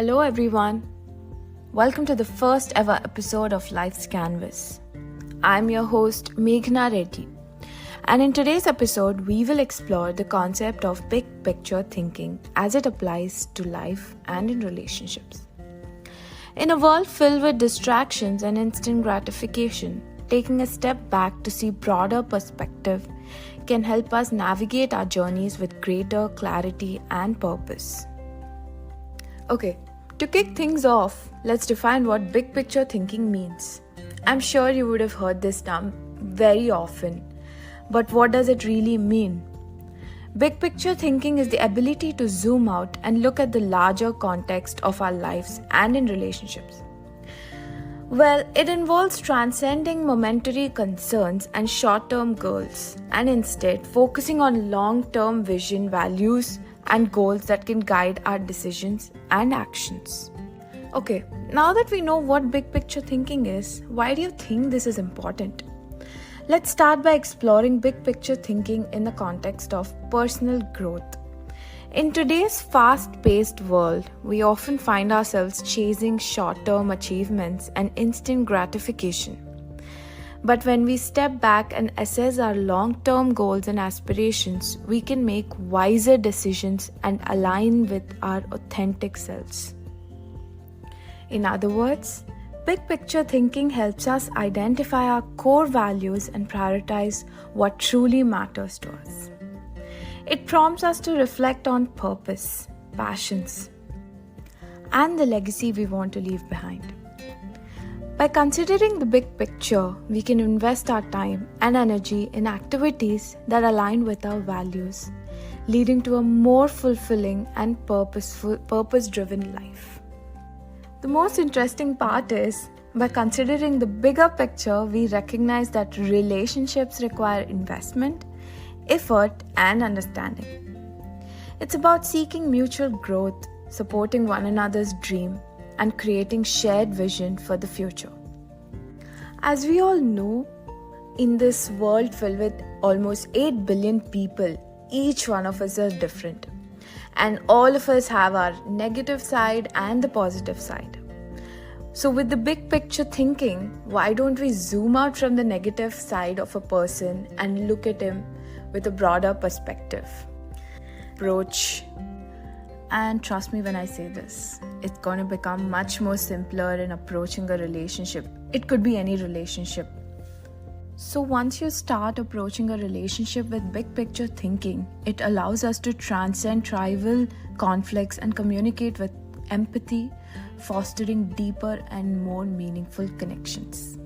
Hello everyone. Welcome to the first ever episode of Life's Canvas. I'm your host Meghna Reddy, and in today's episode we will explore the concept of big picture thinking as it applies to life and in relationships. In a world filled with distractions and instant gratification, taking a step back to see broader perspective can help us navigate our journeys with greater clarity and purpose. Okay, to kick things off, let's define what big picture thinking means. I'm sure you would have heard this term very often, but what does it really mean? Big picture thinking is the ability to zoom out and look at the larger context of our lives and in relationships. Well, it involves transcending momentary concerns and short-term goals and instead focusing on long-term vision, values, and goals that can guide our decisions and actions. Okay, now that we know what big picture thinking is, why do you think this is important? Let's start by exploring big picture thinking in the context of personal growth. In today's fast-paced world, we often find ourselves chasing short-term achievements and instant gratification. But when we step back and assess our long-term goals and aspirations, we can make wiser decisions and align with our authentic selves. In other words, big picture thinking helps us identify our core values and prioritize what truly matters to us. It prompts us to reflect on purpose, passions, and the legacy we want to leave behind. By considering the big picture, we can invest our time and energy in activities that align with our values, leading to a more fulfilling and purpose-driven life. The most interesting part is, by considering the bigger picture, we recognize that relationships require investment, effort, and understanding. It's about seeking mutual growth, supporting one another's dream, and creating shared vision for the future. As we all know, in this world filled with almost 8 billion people, each one of us are different. And all of us have our negative side and the positive side. So with the big picture thinking, why don't we zoom out from the negative side of a person and look at him with a broader perspective? Approach. And trust me when I say this, it's going to become much more simpler in approaching a relationship. It could be any relationship. So once you start approaching a relationship with big picture thinking, it allows us to transcend tribal conflicts and communicate with empathy, fostering deeper and more meaningful connections.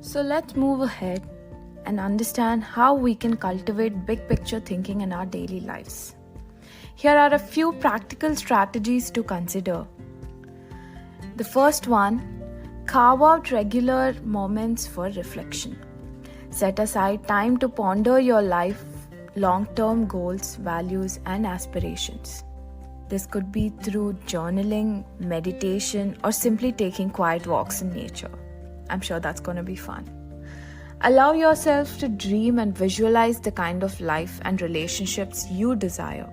So let's move ahead and understand how we can cultivate big picture thinking in our daily lives. Here are a few practical strategies to consider. The first one, carve out regular moments for reflection. Set aside time to ponder your life, long-term goals, values, and aspirations. This could be through journaling, meditation, or simply taking quiet walks in nature. I'm sure that's going to be fun. Allow yourself to dream and visualize the kind of life and relationships you desire.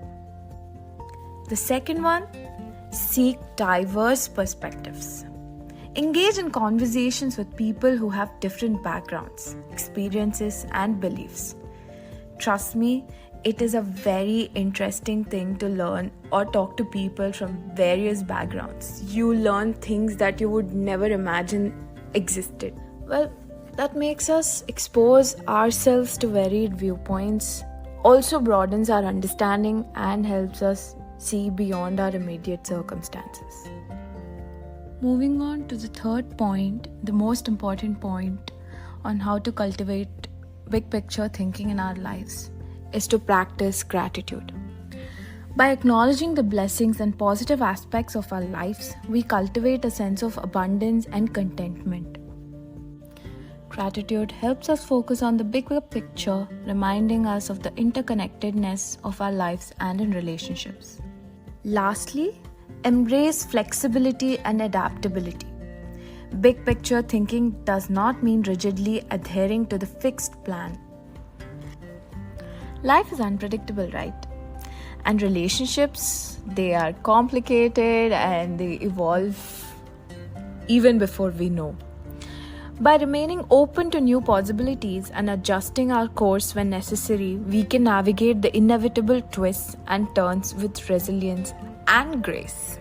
The second one, seek diverse perspectives. Engage in conversations with people who have different backgrounds, experiences, and beliefs. Trust me, it is a very interesting thing to learn or talk to people from various backgrounds. You learn things that you would never imagine existed. Well, that makes us expose ourselves to varied viewpoints, also broadens our understanding and helps us see beyond our immediate circumstances. Moving on to the third point, the most important point on how to cultivate big picture thinking in our lives is to practice gratitude. By acknowledging the blessings and positive aspects of our lives, we cultivate a sense of abundance and contentment. Gratitude helps us focus on the bigger picture, reminding us of the interconnectedness of our lives and in relationships. Lastly, embrace flexibility and adaptability. Big picture thinking does not mean rigidly adhering to the fixed plan. Life is unpredictable, right? And relationships, they are complicated and they evolve even before we know. By remaining open to new possibilities and adjusting our course when necessary, we can navigate the inevitable twists and turns with resilience and grace.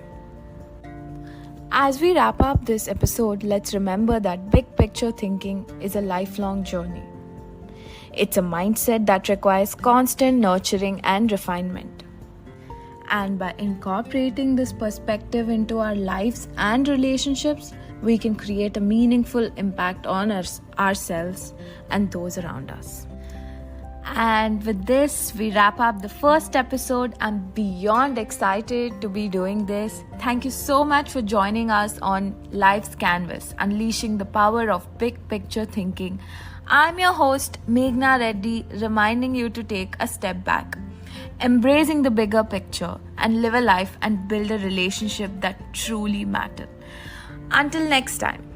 As we wrap up this episode, let's remember that big picture thinking is a lifelong journey. It's a mindset that requires constant nurturing and refinement. And by incorporating this perspective into our lives and relationships, we can create a meaningful impact on ourselves and those around us. And with this, we wrap up the first episode. I'm beyond excited to be doing this. Thank you so much for joining us on Life's Canvas, Unleashing the Power of Big Picture Thinking. I'm your host, Meghna Reddy, reminding you to take a step back, embracing the bigger picture, and live a life and build a relationship that truly matter. Until next time.